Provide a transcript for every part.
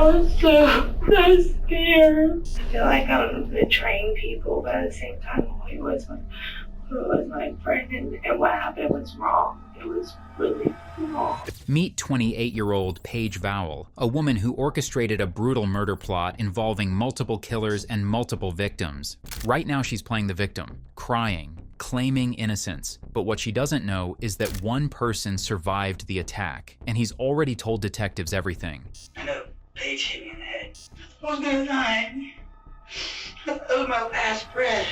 was so scared. I feel like I'm betraying people, but at the same time, Hoy was my friend, and what happened was wrong. It was really wrong. Meet 28-year-old Paige Vowel, a woman who orchestrated a brutal murder plot involving multiple killers and multiple victims. Right now she's playing the victim, crying, claiming innocence. But what she doesn't know is that one person survived the attack, and he's already told detectives everything. I know Paige hit me in the head. I was gonna die. I owed my last breath.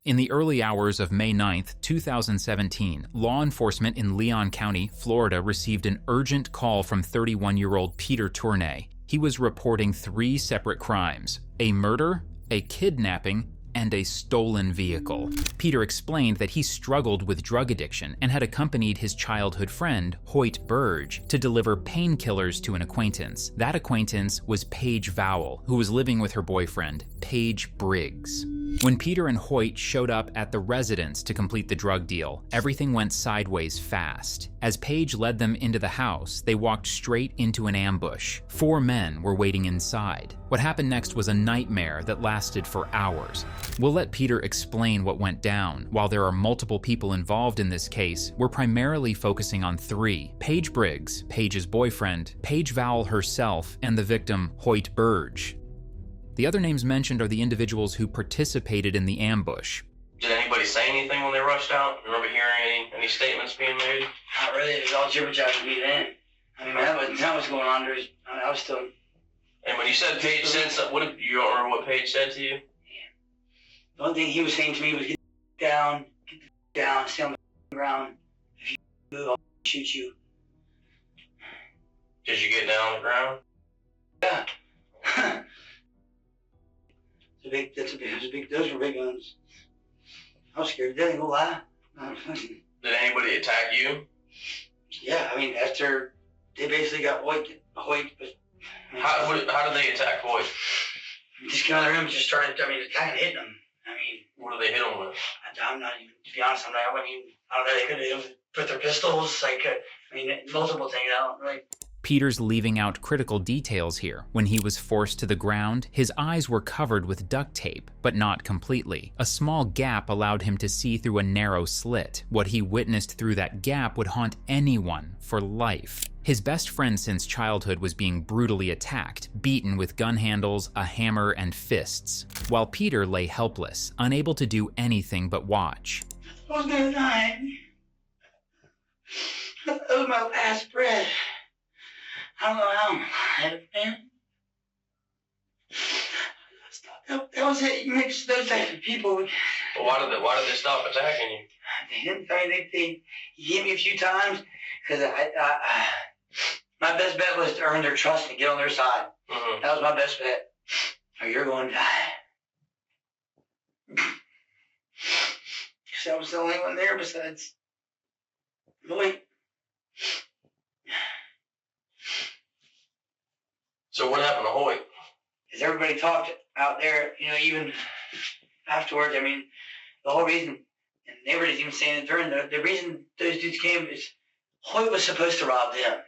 In the early hours of May 9th, 2017, law enforcement in Leon County, Florida received an urgent call from 31-year-old Peter Tournay. He was reporting 3 separate crimes: a murder, a kidnapping, and a stolen vehicle. Peter explained that he struggled with drug addiction and had accompanied his childhood friend, Hoy Burge, to deliver painkillers to an acquaintance. That acquaintance was Paige Vowel, who was living with her boyfriend, Paige Briggs. When Peter and Hoyt showed up at the residence to complete the drug deal, everything went sideways fast. As Paige led them into the house, they walked straight into an ambush. 4 men were waiting inside. What happened next was a nightmare that lasted for hours. We'll let Peter explain what went down. While there are multiple people involved in this case, we're primarily focusing on 3: Paige Briggs, Paige's boyfriend, Paige Vowel herself, and the victim, Hoy Burge. The other names mentioned are the individuals who participated in the ambush. Did anybody say anything when they rushed out? Remember hearing any statements being made? Not really. It was all jibber-jabber to me then. I mean, that was going on. I was still... And when you said Paige said something, what, you don't remember what Paige said to you? The only thing he was saying to me was, get down, stay on the ground. If you move, I'll shoot you. Did you get down on the ground? Yeah. Those were big guns. I was scared. They didn't go lie. Did anybody attack you? Yeah, I mean, after they basically got Hoyt, but... How did they attack Hoyt? Just came out of the room and just started, attacking, hitting them. I mean... What did they hit him with? I'm not even, to be honest, I don't know, they could have put their pistols, multiple things, I don't really... Peter's leaving out critical details here. When he was forced to the ground, his eyes were covered with duct tape, but not completely. A small gap allowed him to see through a narrow slit. What he witnessed through that gap would haunt anyone for life. His best friend since childhood was being brutally attacked, beaten with gun handles, a hammer, and fists, while Peter lay helpless, unable to do anything but watch. I was gonna die. I owed my last breath. I don't know how I'm alive, man. That was it. You mix those types of people. Well, why did they stop attacking you? They didn't. They hit me a few times because my best bet was to earn their trust and get on their side. Mm-hmm. That was my best bet. Or you're going to die. Because I was the only one there besides Lloyd. So what happened to Hoyt? Because everybody talked out there, even afterwards. I mean, the whole reason, and they were even saying it during the reason those dudes came is Hoyt was supposed to rob them.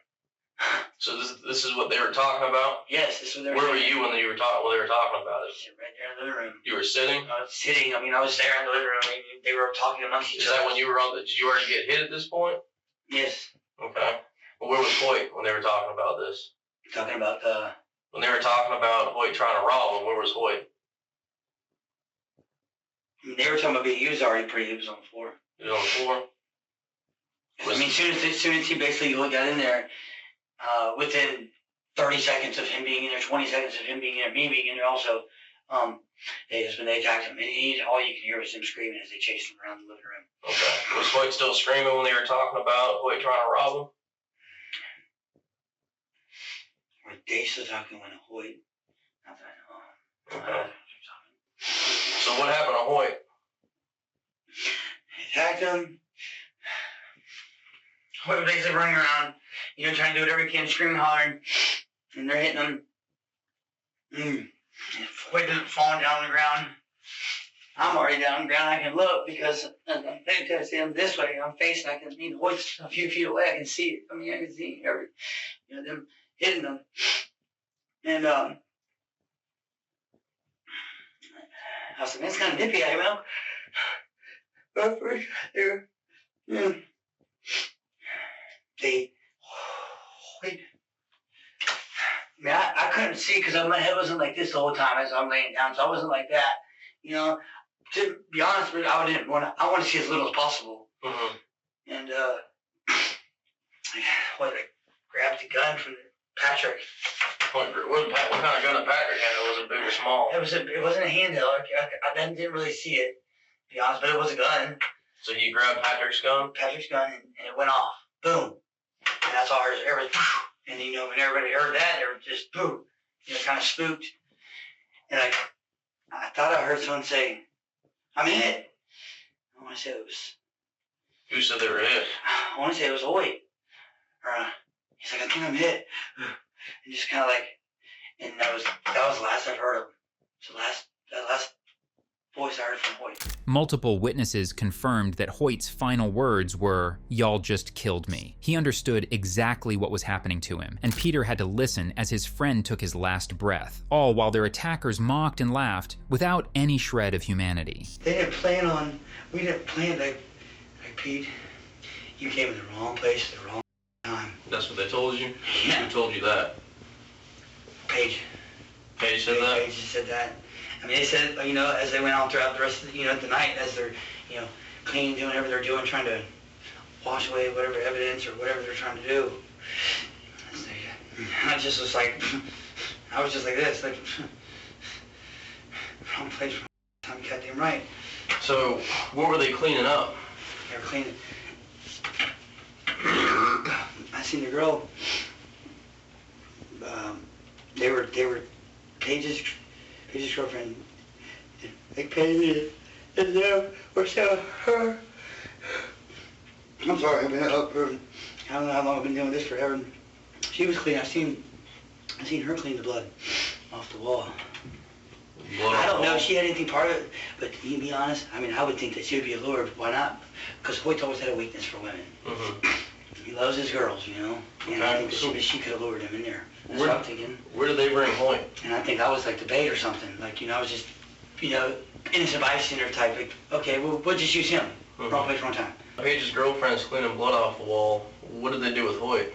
So this is what they were talking about? Yes, this is what they were Where saying. were you when they were talking about it? Right there in the living room. You were sitting? I was sitting. I was there in the living room. They were talking amongst each other. Is that when you were did you already get hit at this point? Yes. Okay. Well, where was Hoyt when they were talking about this? Talking about when they were talking about Hoyt trying to rob him, where was Hoyt? They were talking about he was already he was on the floor. He was on the floor? As soon as he basically got in there, within 30 seconds of him being in there, 20 seconds of him being in there, me being in there also, when they attacked him, and all you can hear was him screaming as they chased him around the living room. Okay. Was Hoyt still screaming when they were talking about Hoyt trying to rob him? They still talking when Hoyt. Not that I know. Okay. So what happened to Hoyt? They attacked him. Hoyt was basically running around, trying to do whatever he can, screaming, hollering, and they're hitting him. Hoyt didn't fall down on the ground. I'm already down on the ground. I can look because I'm facing this way. I'm facing. I can Hoyt's a few feet away. I can see it. I can see them hitting them. And I was like, man, it's kind of nippy out here, man. But first, there, yeah. Wait. I mean, I couldn't see because my head wasn't like this the whole time as I'm laying down, so I wasn't like that. You know, to be honest with you, I want to see as little as possible. Mm-hmm. And I grabbed the gun from Patrick. What kind of gun did Patrick had? Was it big or small? It wasn't a handheld. I didn't really see it, to be honest, but it was a gun. So he grabbed Patrick's gun? Patrick's gun, and it went off. Boom. And that's all everything. And, you know, when everybody heard that, they were just, boom, you know, kind of spooked. And I thought I heard someone say, I'm hit. I want to say it was... Who said they were hit? I want to say it was Hoy. Or, he's like, I think I'm hit. And just kind of like, and that was the last I've heard of him. So that last voice I heard from Hoyt. Multiple witnesses confirmed that Hoyt's final words were, "Y'all just killed me." He understood exactly what was happening to him, and Peter had to listen as his friend took his last breath, all while their attackers mocked and laughed without any shred of humanity. We didn't plan like Pete, you came to the wrong place at the wrong time. That's what they told you? Yeah. Who told you that? Paige. Paige said that? Paige said that. I mean, they said, you know, as they went on throughout the rest of the, the night, as they're, cleaning, doing whatever they're doing, trying to wash away whatever evidence or whatever they're trying to do. I just was like, I was just like this, like, wrong place, wrong time, goddamn right. So, what were they cleaning up? They were cleaning. I seen the girl. They were Paige's girlfriend. Like Paige and them were selling her. I'm sorry, I've been up for, I don't know how long I've been doing this forever. She was clean. I seen her clean the blood off the wall. I don't know if she had anything part of it, but to be honest, I mean, I would think that she would be allured. Why not? Because Hoyt always had a weakness for women. Mm-hmm. He loves his girls, And I think that she could have lured him in there. That's what I'm thinking. Where did they bring Hoyt? And I think I was like the bait or something. Like, I was just, innocent bystander type. Like, okay, we'll just use him. Mm-hmm. Wrong place, wrong time. Paige's girlfriend's cleaning blood off the wall. What did they do with Hoyt?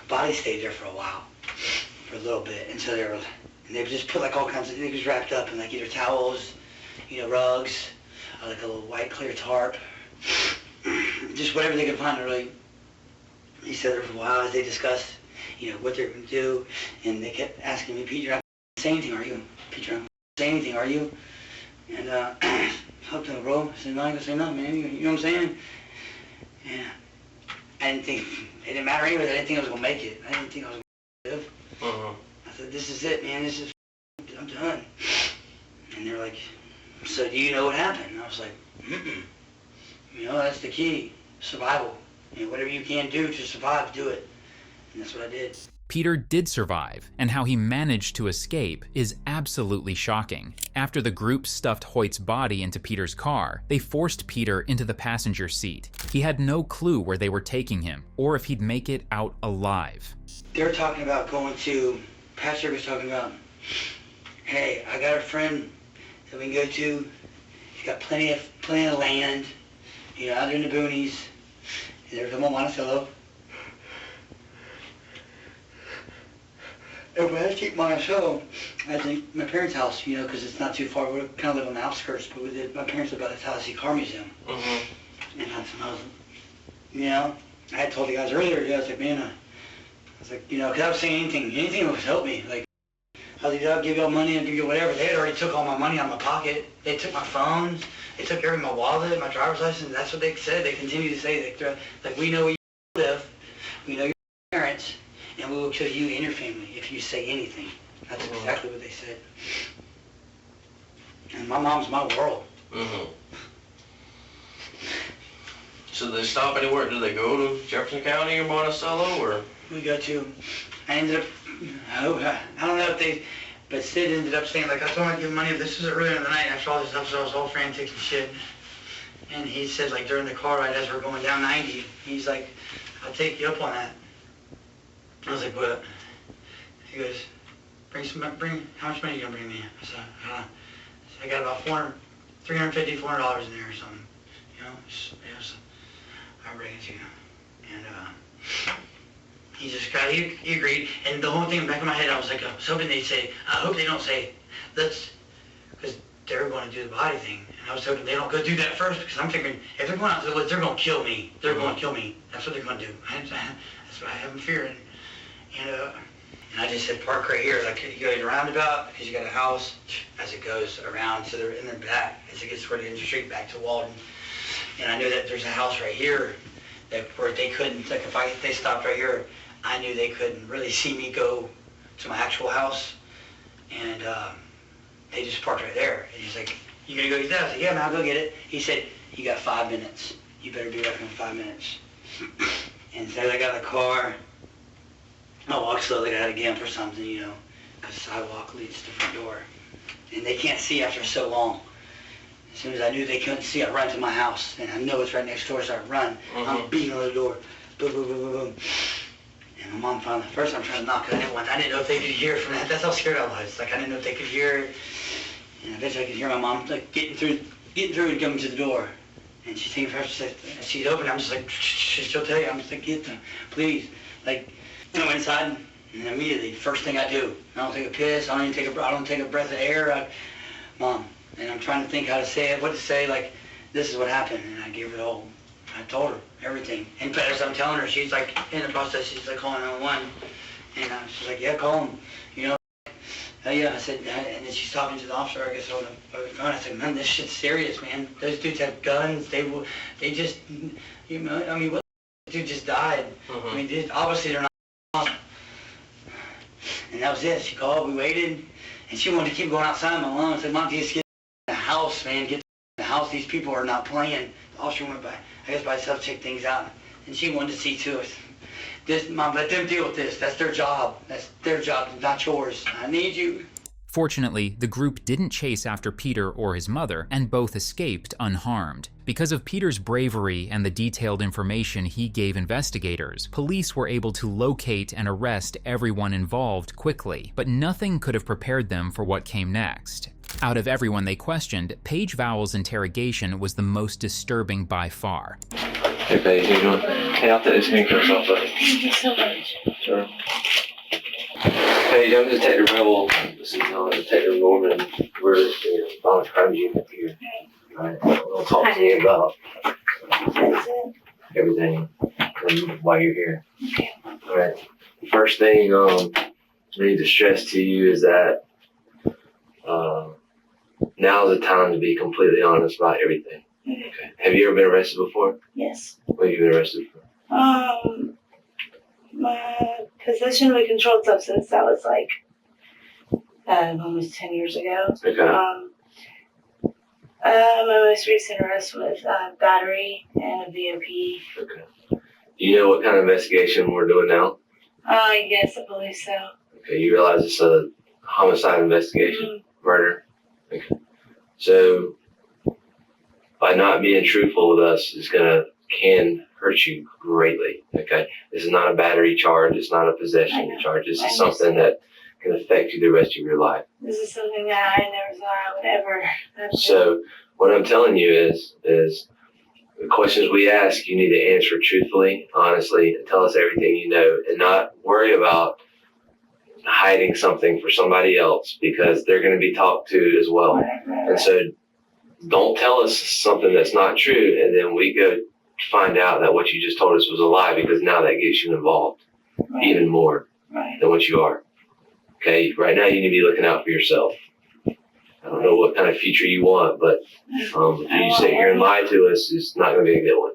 Body stayed there for a while. For a little bit, and so they would just put like all kinds of things wrapped up in like either towels, rugs, or like a little white clear tarp, just whatever they could find. Really, he said there for a while as they discussed, what they're going to do, and they kept asking me, Pete, you're not going to say anything, are you? Pete, you're not going to say anything, are you? And up to the bro, I said, no, I ain't going to say nothing, man. You know what I'm saying? Yeah. I didn't think it didn't matter anyways. I didn't think I was going to make it. I didn't think I was going to live. Uh-huh. I said, this is it, man. I'm done. And they're like, so do you know what happened? And I was like, mm-mm. That's the key. Survival. Whatever you can do to survive, do it. And that's what I did. Peter did survive, and how he managed to escape is absolutely shocking. After the group stuffed Hoyt's body into Peter's car, they forced Peter into the passenger seat. He had no clue where they were taking him, or if he'd make it out alive. They were talking about going to, Patrick was talking about, hey, I got a friend that we can go to. He's got plenty of land, out there in the boonies. And they were talking about Monticello. And when I keep Monticello, I think my parents' house, because it's not too far. We kind of live on the outskirts, but my parents live by the Tallahassee Car Museum. Mm-hmm. And that's when I was, I had told the guys earlier, I was like, man, I was like, because I was saying anything would help me. Like, I was like, I'll give y'all money, I'll give you whatever. They had already took all my money out of my pocket. They took my phones. They took everything, my wallet, my driver's license. That's what they said. They continue to say, like, we know where you live. We know your parents. And we will kill you and your family if you say anything. That's exactly what they said. And my mom's my world. Mm-hmm. So did they stop anywhere? Did they go to Jefferson County or Monticello, or? We got to. I ended up, I don't know if they, but Sid ended up saying, like, I told him I'd give him money if this was earlier in the night after all this stuff, so I was all frantic and shit. And he said, like, during the car ride as we're going down 90, he's like, I'll take you up on that. I was like, what? He goes, how much money are you gonna bring me? I said, so I got about $400 in there or something. You know, I bring it to you. And he agreed. And the whole thing in the back of my head, I was hoping they'd say, I hope they don't say, because they're going to do the body thing. And I was hoping they don't go do that first, because I'm thinking, if they're going out to the woods, they're going to kill me. They're going to kill me. That's what they're going to do. That's what I have in fear. And I just said, park right here. Like, you go to the roundabout, because you got a house, as it goes around to in their back, as it gets toward the end of the street, back to Walden. And I knew that there's a house right here where they couldn't, like if they stopped right here, I knew they couldn't really see me go to my actual house. And they just parked right there. And he's like, you gonna go get that? I was like, yeah, man, I'll go get it. He said, you got 5 minutes. You better be back in 5 minutes. And so I got in the car. I walked slowly, I had a gimp or something, you know, because the sidewalk leads to the front door. And they can't see after so long. As soon as I knew they couldn't see, I run to my house. And I know it's right next door, so I run. I'm beating on the door. Boom, boom, boom, boom, boom. And my mom finally, first I'm trying to knock it. I didn't know if they could hear from that. That's how scared I was. Like, I didn't know if they could hear it. And eventually I could hear my mom, like, getting through and coming to the door. And she's thinking first, she's open. I'm just like, she'll tell you. I'm just like, get them, please. Like, I went inside, and immediately, first thing I do, I don't take a piss, I don't take a breath of air. Mom, and I'm trying to think how to say it, what to say, like, this is what happened, and I gave her the whole, I told her everything. And as I'm telling her, she's like, in the process, she's like calling 911, and she's like, yeah, call him, you know. Yeah, I said, and then she's talking to the officer, I guess, on the phone. I said, man, this shit's serious, man. Those dudes have guns, they just, you know, I mean, what dude just died. I mean, obviously they're not. And that was it. She called, we waited, and she wanted to keep going outside. My mom said, Mom, just get in the house, man. Get in the house. These people are not playing. The officer went by, I guess by himself, check things out. And she wanted to see to it. This, Mom, let them deal with this. That's their job. That's their job, not yours. I need you. Fortunately, the group didn't chase after Peter or his mother, and both escaped unharmed. Because of Peter's bravery and the detailed information he gave investigators, police were able to locate and arrest everyone involved quickly, but nothing could have prepared them for what came next. Out of everyone they questioned, Paige Vowel's interrogation was the most disturbing by far. Hey Paige, how you doing? Hey, I'll take this handcuffs off, buddy. Thank you so much. Sure. Hey, I'm Detective Rebel. This is Detective Norman. We're the violent crime unit here. Alright, we'll talk to you about everything and why you're here. Okay. Alright. First thing I need to stress to you is that now's the time to be completely honest about everything. Okay. Have you ever been arrested before? Yes. What have you been arrested for? My possession of a controlled substance, that was like almost 10 years ago. Okay. My most recent arrest was battery and a VOP. Okay. Do you know what kind of investigation we're doing now? Yes, I believe so. Okay, you realize it's a homicide investigation, murder? Okay. So, by not being truthful with us can hurt you greatly, okay? This is not a battery charge, it's not a possession charge, this is something that can affect you the rest of your life. This is something that I never thought I would ever have. So, what I'm telling you is the questions we ask, you need to answer truthfully, honestly, and tell us everything you know, and not worry about hiding something for somebody else, because they're going to be talked to as well. Right. And so don't tell us something that's not true, and then we go find out that what you just told us was a lie, because now that gets you involved even more than what you are. Okay, right now you need to be looking out for yourself. I don't know what kind of future you want, but if you sit here and lie to us, it's not going to be a good one.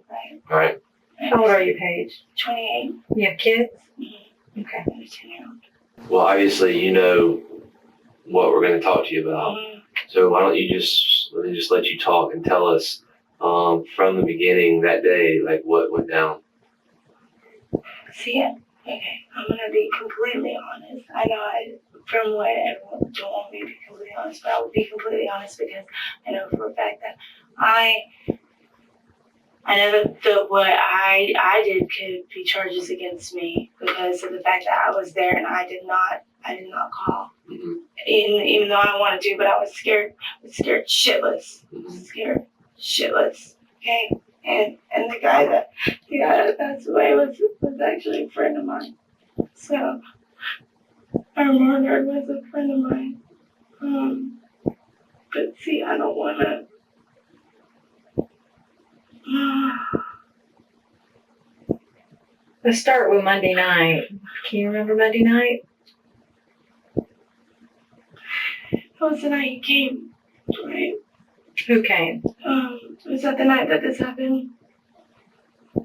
All right? How old are you, Paige? 28. You have kids? Mm-hmm. Okay. I'm a 10-year-old. Well, obviously you know what we're going to talk to you about. Mm-hmm. So why don't you let me let you talk and tell us from the beginning that day, like what went down. See it? Okay, I'm gonna be completely honest. I know from what everyone don't want me to be completely honest, but I will be completely honest because I know for a fact that I I know that what I did could be charges against me because of the fact that I was there and I did not call. Mm-hmm. Even though I wanted to, but I was scared. I was scared shitless. Scared shitless. Okay. And the guy that passed away was actually a friend of mine. So our murderer was a friend of mine. But see, I don't wanna. Let's start with Monday night. Can you remember Monday night? That was the night he came, right? Who came? Was that the night that this happened?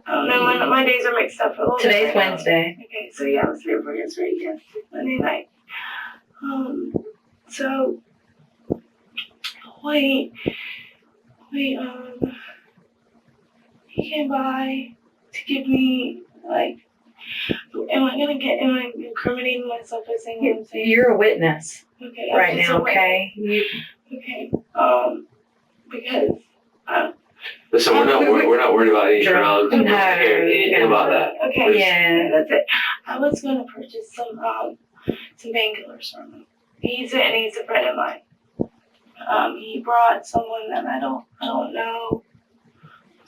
I don't know, my days are mixed up a little bit. Today's Wednesday. Okay, so yeah, it was 3 or 4 years right, yes, Monday night. So, he came by to give me, like, am I incriminating myself by saying what I'm saying? You're a witness Okay, right now, okay? Okay, because, Listen, we're not worried about any drugs. We're not hearing anything about that. okay, Yeah. that's it. I was going to purchase some painkillers from him. He's a friend of mine. He brought someone that I don't know.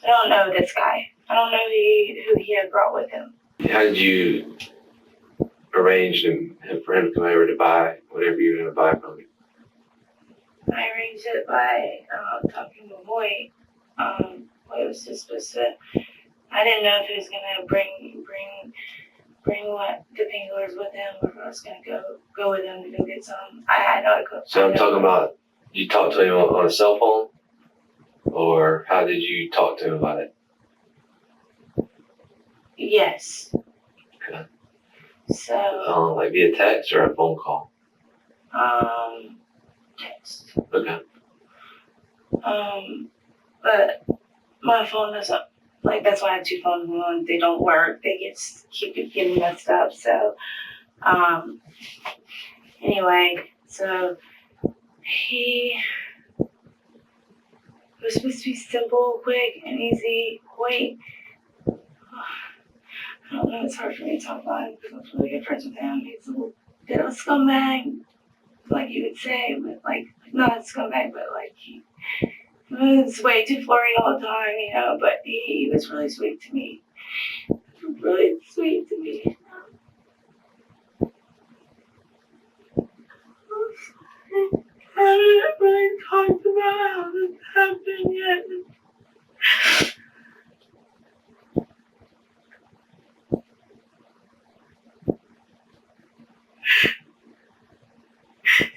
I don't know this guy. I don't know who he had brought with him. How did you arrange for him to come over to buy whatever you were going to buy from him? I arranged it by talking to Hoy. Hoy was just supposed to. I didn't know if he was gonna bring what the painkillers with him, or if I was gonna go with him to go get some. I know I could. So I'm talking about, you talked to him on a cell phone, or how did you talk to him about it? Yes. Okay. So. Like via text or a phone call? Text. Okay. But my phone doesn't, like, that's why I have 2 phones. One, they don't work. They keep getting messed up. So, anyway, so it was supposed to be simple, quick, and easy. Wait. I don't know, it's hard for me to talk about him because I was really good friends with him. He's a little bit of a scumbag, like you would say, but like, not a scumbag, but like he was way too flirty all the time, you know, but he was really sweet to me. Really sweet to me. I haven't really talked about how this happened yet.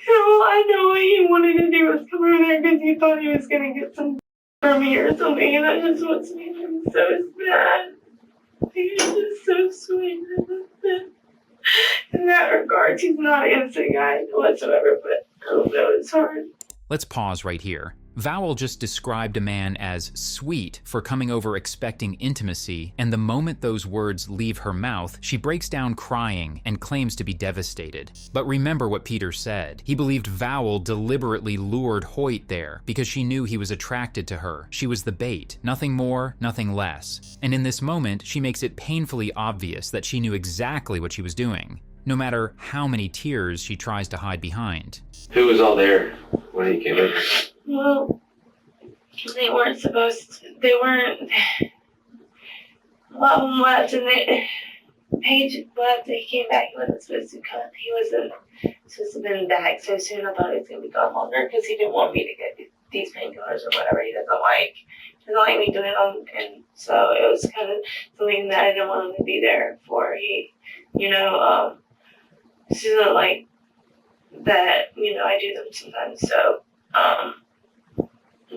So I know what he wanted to do was come over there because he thought he was going to get some from me or something, and that just what's made him so sad. He's just so sweet. In that regard, he's not an innocent guy whatsoever, but I don't know, it's hard. Let's pause right here. Vowel just described a man as sweet for coming over expecting intimacy, and the moment those words leave her mouth, she breaks down crying and claims to be devastated. But remember what Peter said. He believed Vowel deliberately lured Hoyt there because she knew he was attracted to her. She was the bait, nothing more, nothing less. And in this moment, she makes it painfully obvious that she knew exactly what she was doing, no matter how many tears she tries to hide behind. Who was all there when he came in? Well, they weren't supposed to, they weren't, a lot of them left, and Paige left, he came back, he wasn't supposed to come, he wasn't supposed to have been back so soon. I thought he was going to be gone longer, because he didn't want me to get these painkillers or whatever. He doesn't like me doing them, and so it was kind of something that I didn't want him to be there for. He, this isn't like that, I do them sometimes, so,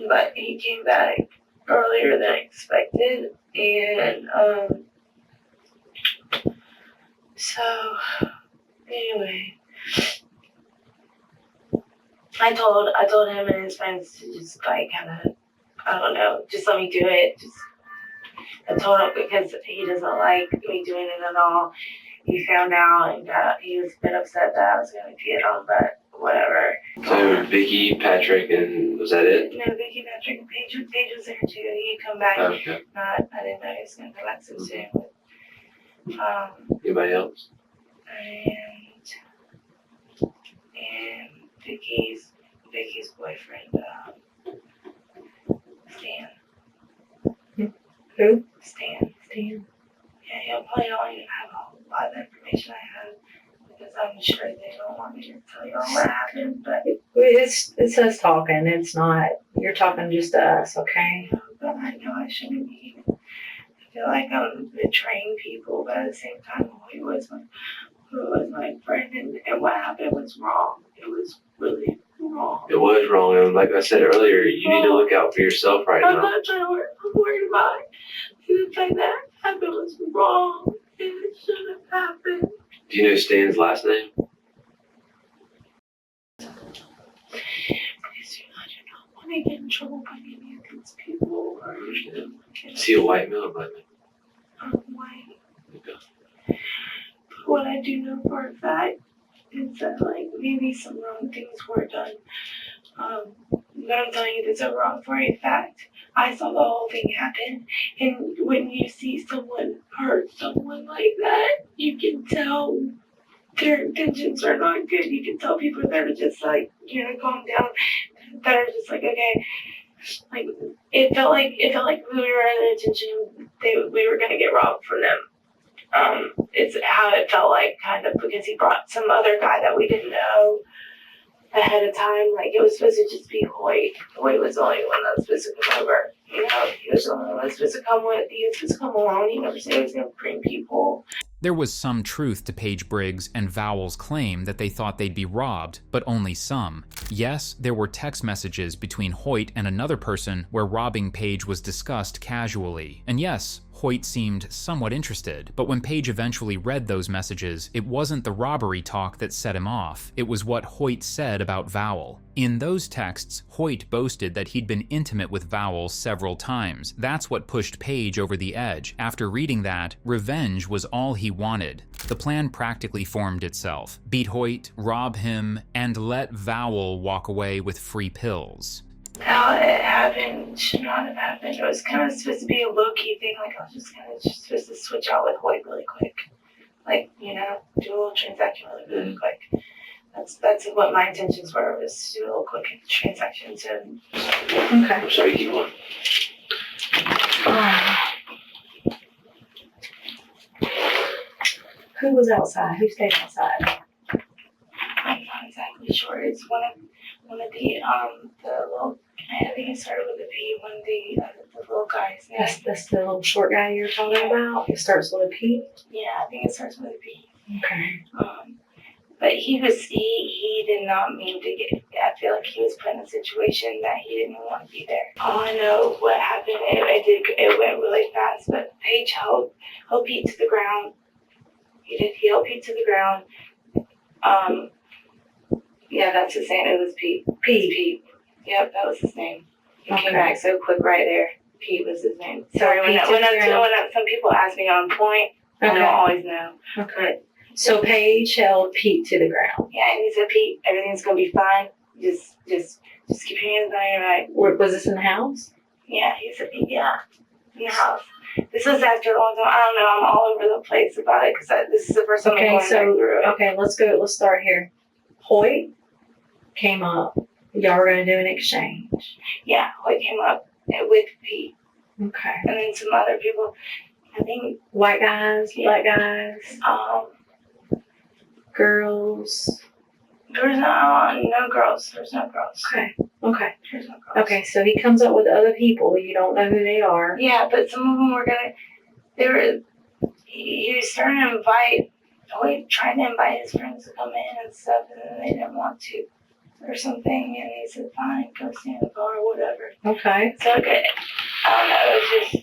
but he came back earlier than I expected, and, so, anyway, I told him and his friends to just, like, kind of, I don't know, just let me do it, I told him because he doesn't like me doing it at all. He found out and he was a bit upset that I was going to get him, but whatever. So Vicky, Patrick, and was that it? No, Vicky, Patrick, and Paige was there too. He'd come back. Okay. I didn't know he was going to come back so soon. Anybody else? And Vicky's boyfriend, Stan. Who? Stan. Stan. Yeah, he'll probably don't even have a whole lot of information I have because I'm sure they don't want me to tell you all what happened, but It's us talking. It's not, you're talking just to us, okay? but I know I shouldn't be. I feel like I'm betraying people, but at the same time, Hoy was my friend, and what happened was wrong. It was really wrong. It was wrong, and like I said earlier, you need to look out for yourself right I'm now. not trying to worry. I'm worried about it. The fact that happened was wrong, and it shouldn't have happened. Do you know Stan's last name? Because you know, I do not want to get in trouble by any of these people. I understand. Is he a white male or black male? I'm white. Okay. But what I do know for a fact is that, like, maybe some wrong things were done. But I'm telling you this over for a fact. I saw the whole thing happen, and when you see someone hurt someone like that, you can tell their intentions are not good. You can tell people that are just like, calm down, that are just like, okay. Like, it felt like we were in the attention, we were gonna get robbed from them. It's how it felt like, kind of, because he brought some other guy that we didn't know ahead of time. Like, it was supposed to just be Hoy. Hoy was the only one that was supposed to come over. He was the only one that was supposed to come with. He was supposed to come alone. He never said he was going to bring people. There was some truth to Paige Briggs and Vowel's claim that they thought they'd be robbed, but only some. Yes, there were text messages between Hoyt and another person where robbing Paige was discussed casually. And yes, Hoyt seemed somewhat interested, but when Paige eventually read those messages, it wasn't the robbery talk that set him off. It was what Hoyt said about Vowel. In those texts, Hoyt boasted that he'd been intimate with Vowel several times. That's what pushed Paige over the edge. After reading that, revenge was all he wanted. The plan practically formed itself. Beat Hoyt, rob him, and let Vowel walk away with free pills. How it happened should not have happened. It was kind of supposed to be a low-key thing. Like, I was just kind of supposed to switch out with Hoyt really quick. Like, do a little transaction really quick. That's what my intentions were, was to do a little quick transaction. So, Okay. I'm sorry, keep on. Who was outside? Who stayed outside? I'm not exactly sure. It's one of the little, I think it started with a P, one of the little guys. That's the little short guy you're talking about? It starts with a P? Yeah, I think it starts with a P. Okay. But he did not mean to get, I feel like he was put in a situation that he didn't want to be there. All I know what happened, it went really fast, but Paige held Pete to the ground. He held Pete to the ground. Yeah, that's his name. It was Pete. Pete. Yep, that was his name. He came back so quick right there. Pete was his name. Sorry, when some people ask me on point, I don't always know. Okay. So Paige held Pete to the ground. Yeah, and he said, Pete, everything's gonna be fine. Just keep your hands on your back. Was this in the house? Yeah, he said, yeah, in the house. This was after a long time. I don't know. I'm all over the place about it because this is the first time I'm going back through it. Okay, let's go. Let's start here. Hoyt came up. Y'all were going to do an exchange. Yeah, Hoyt came up with Pete. Okay. And then some other people. I think white guys, black guys, girls. There's no girls. There's no girls. Okay. There's no girls. Okay, so he comes up with other people. You don't know who they are. Yeah, but some of them were he was starting to invite, trying to invite his friends to come in and stuff, and then they didn't want to or something, and he said, fine, go stand in the bar or whatever. Okay. So, okay, I don't know,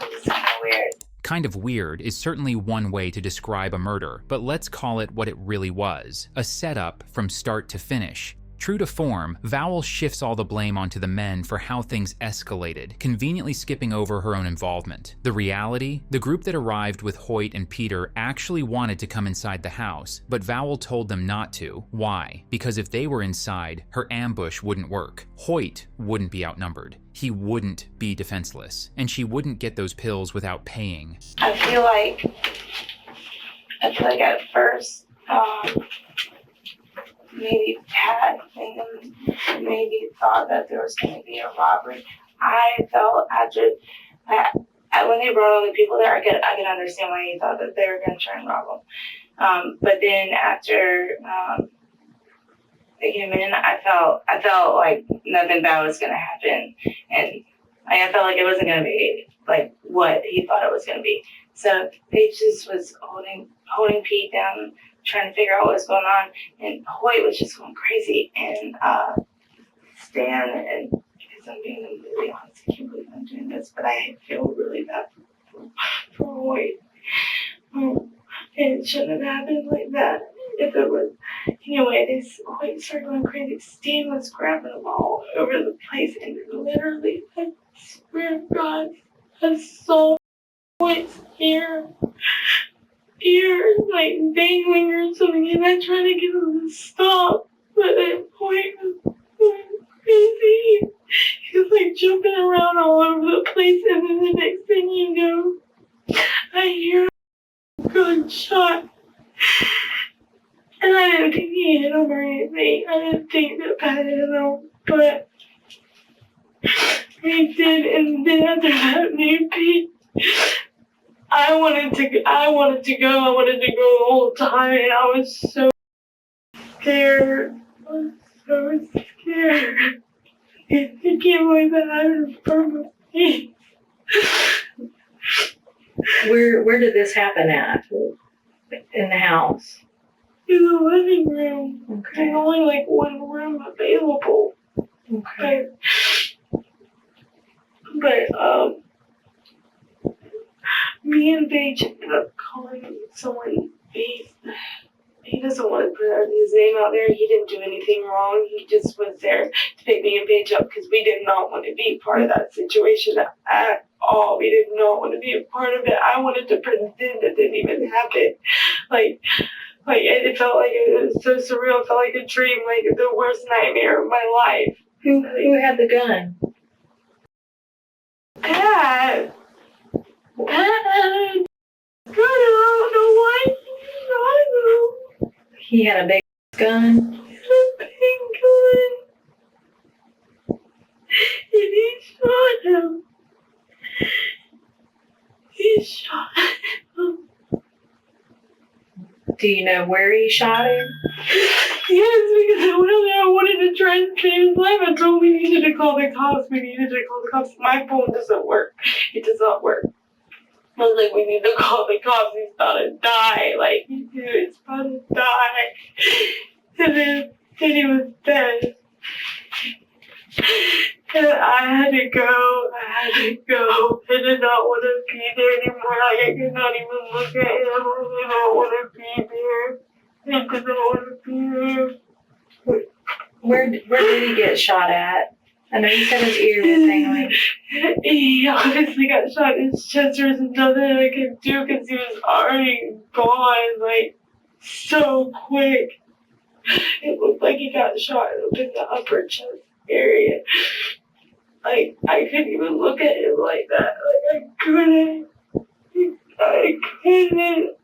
it was kind of weird. Kind of weird is certainly one way to describe a murder, but let's call it what it really was, a setup from start to finish. True to form, Vowel shifts all the blame onto the men for how things escalated, conveniently skipping over her own involvement. The reality? The group that arrived with Hoyt and Peter actually wanted to come inside the house, but Vowel told them not to. Why? Because if they were inside, her ambush wouldn't work. Hoyt wouldn't be outnumbered. He wouldn't be defenseless, and she wouldn't get those pills without paying. I feel like at first, maybe Pat and them maybe thought that there was going to be a robbery. I felt when they brought all the people there, I could understand why he thought that they were going to try and rob them. But then after they came in, I felt like nothing bad was going to happen, and I felt like it wasn't going to be like what he thought it was going to be. So Paige just was holding Pete down, trying to figure out what was going on, and Hoyt was just going crazy. And Stan, and because I'm being really honest, I can't believe I'm doing this, but I feel really bad for Hoyt. It shouldn't have happened like that. If it was, anyway, Hoyt started going crazy. Stan was grabbing them all over the place, and literally, I swear to God, I saw Hoyt's ear like dangling or something, and I tried to get him to stop, but then Hoyt was going crazy. He was like jumping around all over the place, and then the next thing you know, I hear a gunshot. And I didn't think he hit him or anything. I didn't think that Pat hit him, but he did. And then after that, maybe I wanted to go. I wanted to go the whole time, and I was so scared. I was so scared. I can't believe that happened in front of me. Where did this happen at? In the house? In the living room. Okay. There's only like one room available. Okay. But me and Paige ended up calling someone. He doesn't want to put his name out there. He didn't do anything wrong. He just was there to pick me and Paige up because we did not want to be part of that situation at all. We did not want to be a part of it. I wanted to pretend that didn't even happen. Like it felt like it was so surreal. It felt like a dream, like the worst nightmare of my life. Who had the gun? Pat. God, I don't know why he shot him. He had a big gun. He had a big gun. And he shot him. He shot him. Do you know where he shot him? Yes, because I went there. I wanted to try and save his life. I told him we needed to call the cops. My phone doesn't work. It does not work. I was like, we need to call the cops. He's about to die. Like, he's about to die. And then he was dead. And I had to go. I did not want to be there anymore. Like, I could not even look at him. I did not want to be there. I did not want to be there. Where did he get shot at? I know you said his ear was dangling. He obviously got shot in his chest. There was nothing I could do because he was already gone, like, so quick. It looked like he got shot in the upper chest area. Like, I couldn't even look at him like that. Like, I couldn't.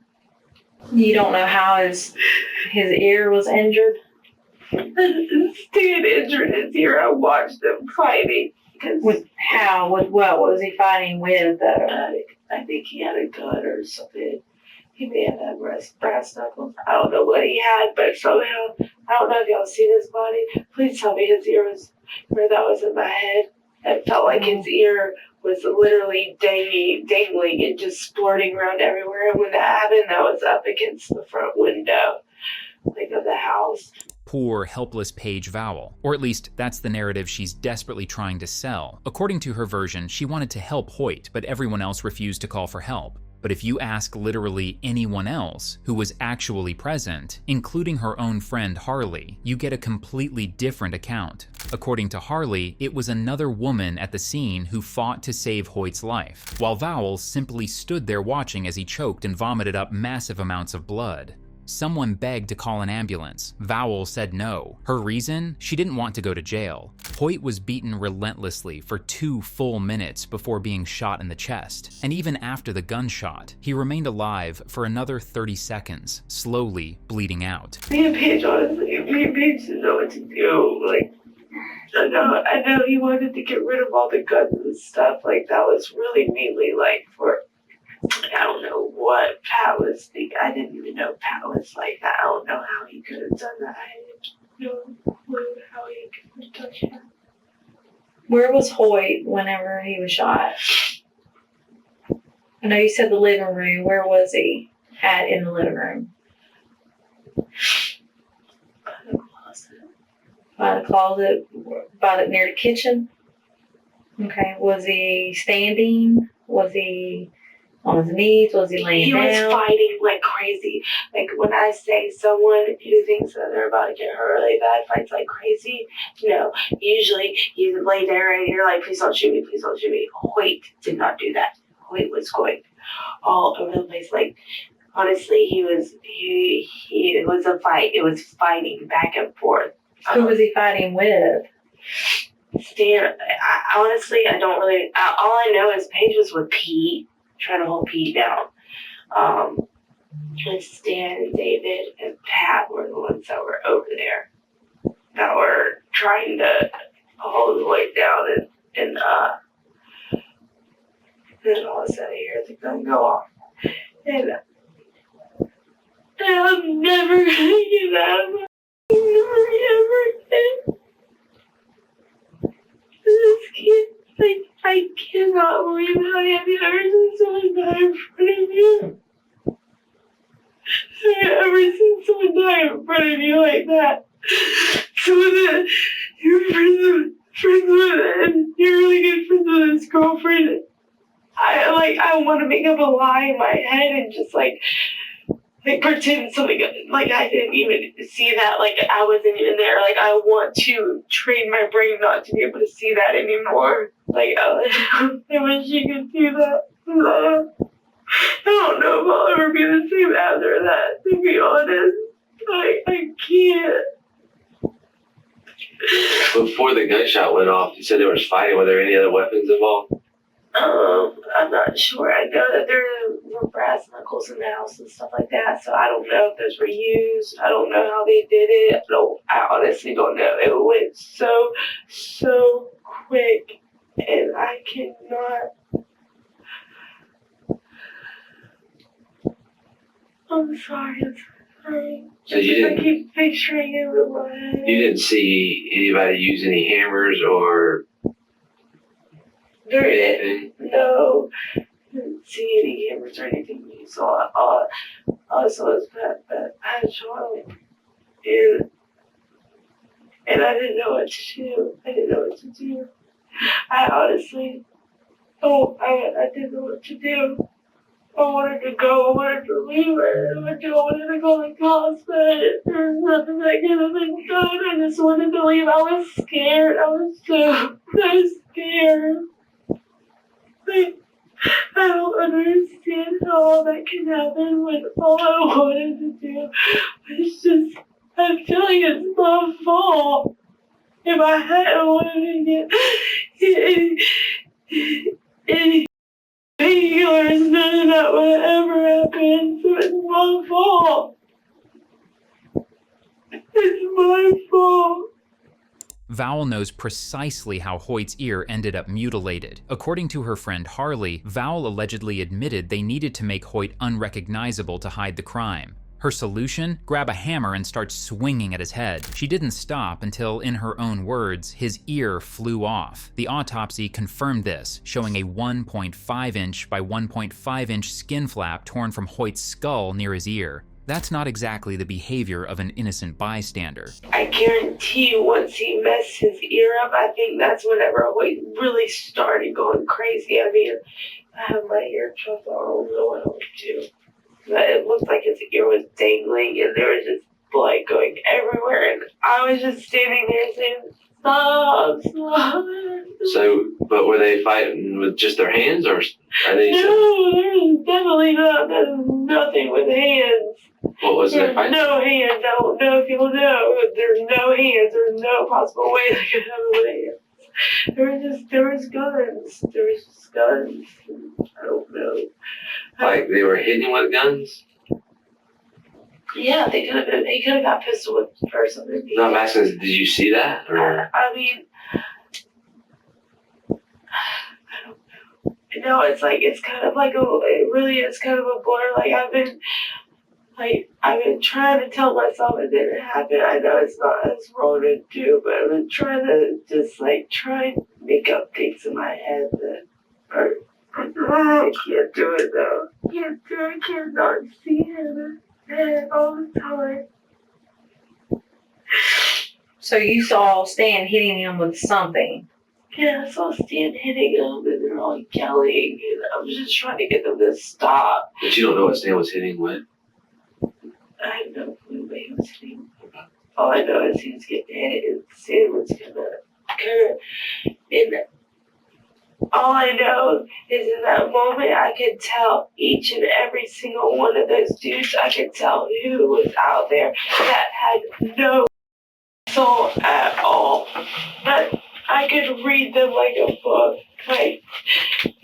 You don't know how his ear was injured? Stan injured his ear. I watched them fighting. With how? With what? What was he fighting with, though? I think he had a gun or something. He may have had brass knuckles. I don't know what he had, but somehow, I don't know if y'all see this body. Please tell me his ear was where that was in my head. It felt like his ear was literally dangling and just splurting around everywhere. And when that happened, that was up against the front window, like, of the house. Poor, helpless Paige Vowel. Or at least, that's the narrative she's desperately trying to sell. According to her version, she wanted to help Hoyt, but everyone else refused to call for help. But if you ask literally anyone else who was actually present, including her own friend Harley, you get a completely different account. According to Harley, it was another woman at the scene who fought to save Hoyt's life, while Vowel simply stood there watching as he choked and vomited up massive amounts of blood. Someone begged to call an ambulance. Vowel said no. Her reason? She didn't want to go to jail. Hoyt was beaten relentlessly for 2 full minutes before being shot in the chest. And even after the gunshot, he remained alive for another 30 seconds, slowly bleeding out. Me and Paige, honestly, me and Paige didn't know what to do. Like, I know he wanted to get rid of all the guns and stuff. Like, that was really mainly like for, I don't know what Pat was thinking. I didn't even know Pat was like that. I don't know how he could have done that. I had no clue how he could have done that. Where was Hoyt whenever he was shot? I know you said the living room. Where was he at in the living room? By the closet, near the kitchen? Okay. Was he standing? Was he on his knees? Was he laying down? He was fighting like crazy. Like when I say someone who thinks that they're about to get hurt really bad fights like crazy, no. Usually you lay there and you're like, please don't shoot me, please don't shoot me. Hoyt did not do that. Hoyt was going all over the place. Like honestly, he was a fight. It was fighting back and forth. Who was he fighting with? Stan, honestly, I don't really. All I know is Paige was with Pete, trying to hold Pete down. And Stan and David and Pat were the ones that were over there, that were trying to hold Hoyt down. And then all of a sudden, I hear the gun go off, and I'm never gonna get out of my. Never ever. This kid, like, I cannot believe how I have ever seen someone die in front of you. Have you ever seen someone die in front of you like that? Someone that you're friends with, and you're really good friends with his girlfriend. I want to make up a lie in my head and just like pretend something, like I didn't even see that, like I wasn't even there. Like I want to train my brain not to be able to see that anymore. Like I wish you could see that. I don't know if I'll ever be the same after that, to be honest. I can't. Before the gunshot went off, you said there was fighting. Were there any other weapons involved? I'm not sure. I know that there were brass knuckles in the house and stuff like that, so I don't know if those were used. I don't know how they did it. I honestly don't know. It went so quick, and I cannot. I'm sorry. So you didn't, I keep picturing it in my head. You didn't see anybody use any hammers or anything? No. Didn't see any hammers or anything. You saw all I saw was that I had Charlotte. And I didn't know what to do. I honestly, I didn't know what to do. I wanted to go. I wanted to leave her. I wanted to go to the cops, but there's nothing that could have been done. I just wanted to leave. I was scared. I was so scared. I don't understand how all that can happen when all I wanted to do was just, I'm telling you, it's my fault. If I hadn't wanted to get any painkillers, none of that would ever happen. So it's my fault. It's my fault. Vowel knows precisely how Hoyt's ear ended up mutilated. According to her friend Harley, Vowel allegedly admitted they needed to make Hoyt unrecognizable to hide the crime. Her solution? Grab a hammer and start swinging at his head. She didn't stop until, in her own words, his ear flew off. The autopsy confirmed this, showing a 1.5 inch by 1.5 inch skin flap torn from Hoyt's skull near his ear. That's not exactly the behavior of an innocent bystander. I guarantee you, once he messed his ear up, I think that's whenever Hoyt really started going crazy. I mean, I have my eardrums on. I don't know what I would do. But it looked like his ear was dangling and there was just blood going everywhere. And I was just standing there saying, stop, stop. So, but were they fighting with just their hands, or are they? No, there's definitely not. There's nothing with hands. What was There's they fighting? no hands. I don't know if you'll know. There's no hands. There's no possible way they could have with hands. There was guns. There was just guns. I don't know. Like they were hitting with guns? Yeah, he could have got pistol whipped or something. No, I'm asking, did you see that? Or? I mean, I don't know. No, it's kind of like it really is kind of a blur. Like I've been trying to tell myself it didn't happen. I know it's not as wrong to do, but I've been trying to just try and make up things in my head that are. I can't do it though. I cannot see him all the time. So you saw Stan hitting him with something. Yeah, I saw Stan hitting him and they're all yelling and I was just trying to get them to stop. But you don't know what Stan was hitting with? I have no clue what he was hitting. All I know is he was getting hit and Stan was gonna and all I know is in that moment I could tell each and every single one of those dudes, I could tell who was out there that had no soul at all. But I could read them like a book. Like,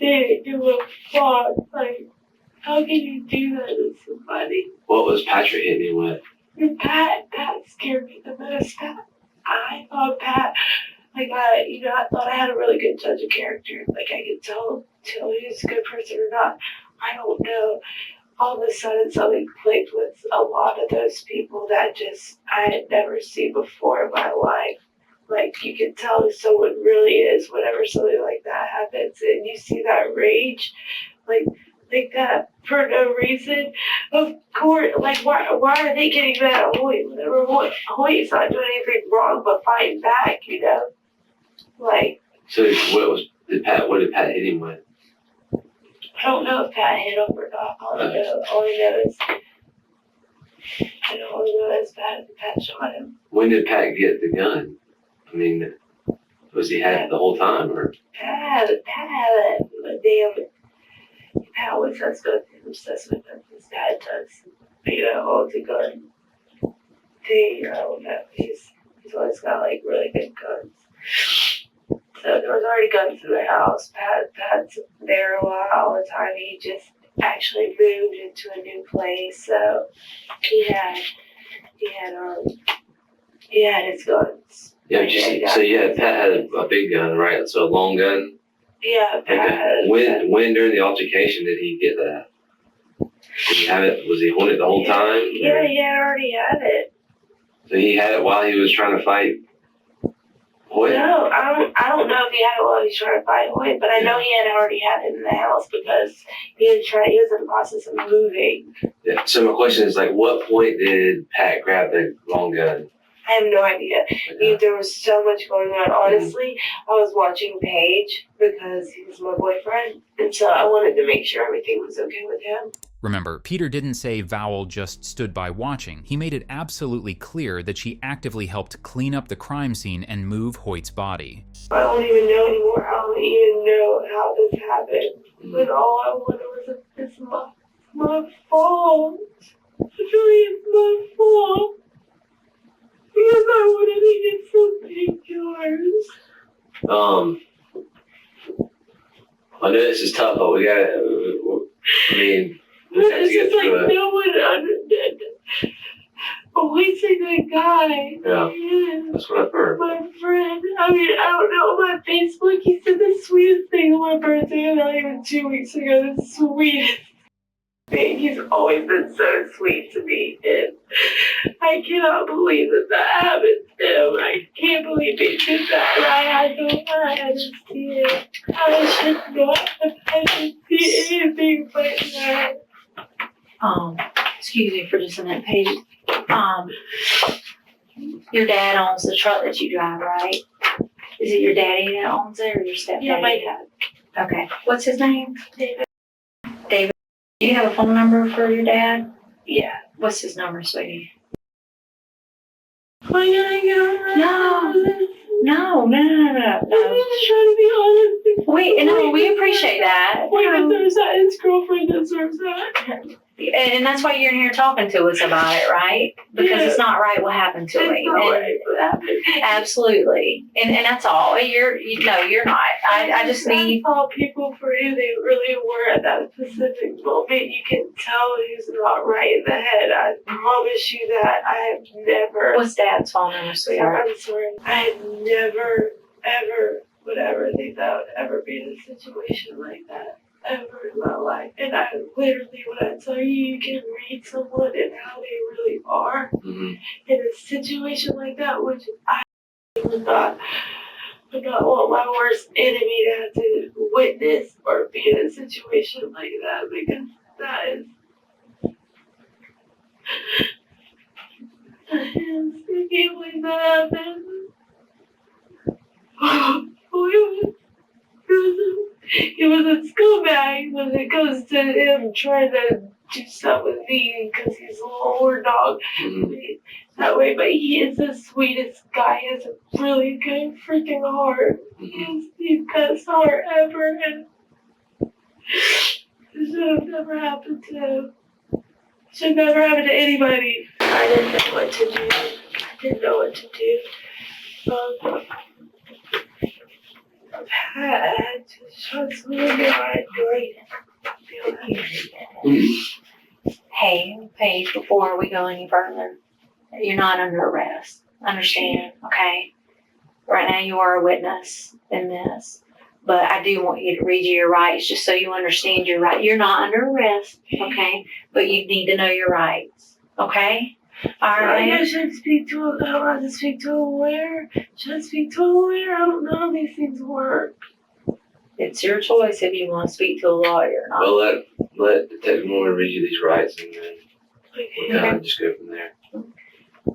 they didn't give a fuck. Like, how can you do that to somebody? What was Patrick hitting him with? And Pat scared me the most. I thought Pat, I thought I had a really good judge of character. Like, I could tell he was a good person or not. I don't know. All of a sudden, something clicked with a lot of those people that I had never seen before in my life. Like, you can tell who someone really is whenever something like that happens. And you see that rage, like that for no reason. Of course, like, why are they getting mad at Hoy? Whenever Hoy's not doing anything wrong but fighting back, you know? Like. So what did Pat hit him with? I don't know if Pat hit him or not. All I know is Pat shot him. When did Pat get the gun? I mean, was he had it the whole time, or? Pat had it. Pat was obsessed with guns. His dad does. Owns a gun. I don't know. He's always got really good guns. So there was already guns in the house. Pat's there a lot all the time. He just actually moved into a new place, so he had his guns. Yeah, Pat had a big gun, right? So a long gun. Yeah, Pat. Okay. When during the altercation did he get that? Did he have it? Was he holding it the whole time? Yeah, he already had it. So he had it while he was trying to fight Hoy? No, I don't know if he had it while he was trying to fight Hoy, but I know he had already had it in the house because he was in the process of moving. Yeah. So my question is, what point did Pat grab the long gun? I have no idea. There was so much going on. Honestly, I was watching Paige because he was my boyfriend, and so I wanted to make sure everything was okay with him. Remember, Peter didn't say Vowel just stood by watching. He made it absolutely clear that she actively helped clean up the crime scene and move Hoyt's body. I don't even know anymore. I don't even know how this happened. But all I wanted was it's my fault. It's really my fault. Because I wanted to get some painkillers. I know this is tough, but we have to It's get just through it. No one understood. Always a good guy. Yeah, that's what I've heard. My friend, I don't know, on my Facebook, he said the sweetest thing on my birthday, not even 2 weeks ago, the sweetest thing. He's always been so sweet to me, and I cannot believe that happened to him. I can't believe he did that, and I had to see it. I should not have had to see anything like that. Excuse me for just a minute, Paige. Your dad owns the truck that you drive, right? Is it your daddy that owns it or your stepdad? Yeah, my dad. Okay. What's his name? David. David. Do you have a phone number for your dad? Yeah. What's his number, sweetie? Why can't I get on that? No. I'm just trying to be honest. We appreciate that. He deserves that. His girlfriend deserves that. And that's why you're in here talking to us about it, right? Because it's not right what happened to him. It's not right what happened. Absolutely. And that's all. You're not. I just need. I saw people for who they really were at that specific moment. You can tell who's not right in the head. I promise you that. I have never. What's Dad's phone number, sweetheart? I'm sorry. I have never, ever, would ever think that I would ever be in a situation like that. Ever in my life. And I literally, when I tell you can read someone and how they really are in a situation like that, which I would not want my worst enemy to have to witness or be in a situation like that, because that is I can't believe that happened. He was a scumbag when it comes to him trying to do stuff with me because he's a little dog that way, but he is the sweetest guy. He has a really good freaking heart. He's the best heart ever, and it should have never happened to him. It should never happen to anybody. I didn't know what to do. I had to show someone how I Hey, Paige, before we go any further, you're not under arrest. Understand, okay? Right now you are a witness in this. But I do want you to read your rights just so you understand your rights. You're not under arrest, okay? But you need to know your rights, okay? All right. I should speak to a lawyer. Should I speak to a lawyer? I don't know how these things work. It's your choice if you want to speak to a lawyer or not. Well, let Detective Moore read you these rights, and then we'll kind of just go from there.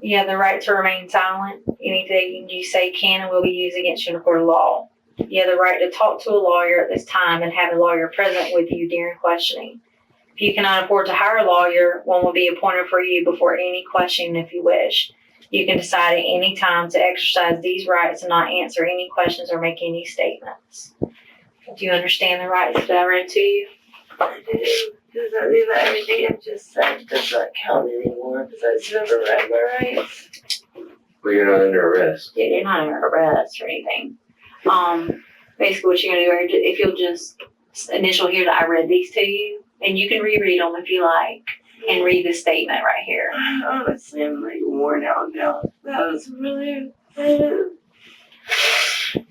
You have the right to remain silent. Anything you say can and will be used against you in a court of law. You have the right to talk to a lawyer at this time and have a lawyer present with you during questioning. If you cannot afford to hire a lawyer, one will be appointed for you before any questioning if you wish. You can decide at any time to exercise these rights and not answer any questions or make any statements. Do you understand the rights that I read to you? I do. Does that mean that everything I've just said does not count anymore because I just never read my rights? Well, you're not under arrest. Yeah, you're not under arrest or anything. Basically what you're going to do, if you'll just initial here that I read these to you, and you can reread them if you like, and read the statement right here. Honestly, I'm like worn out now. That was really...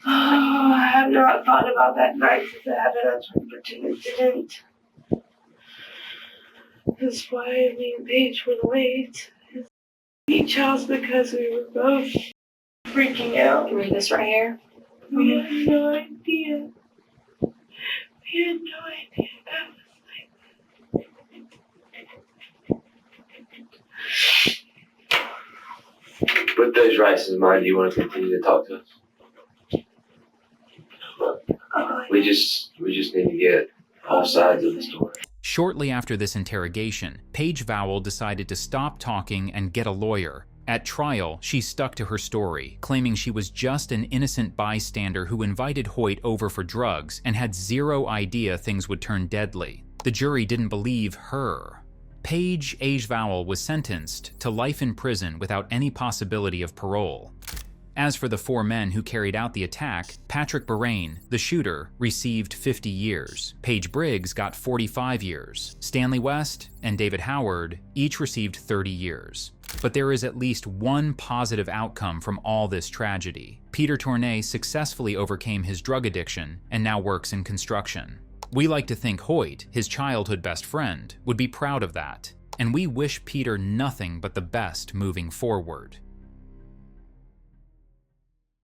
I have not thought about that night since it happened. I'm trying to pretend it didn't. That's why me and Paige went away to his beach house because we were both freaking out. Can you read this right here? We had no idea. That was like... With those rights in mind, do you want to continue to talk to us? We just need to get all sides of the story. Shortly after this interrogation, Paige Vowel decided to stop talking and get a lawyer. At trial, she stuck to her story, claiming she was just an innocent bystander who invited Hoyt over for drugs and had zero idea things would turn deadly. The jury didn't believe her. Paige Vowel was sentenced to life in prison without any possibility of parole. As for the 4 men who carried out the attack, Patrick Barain, the shooter, received 50 years. Paige Briggs got 45 years. Stanley West and David Howard each received 30 years. But there is at least one positive outcome from all this tragedy. Peter Tournay successfully overcame his drug addiction and now works in construction. We like to think Hoyt, his childhood best friend, would be proud of that. And we wish Peter nothing but the best moving forward.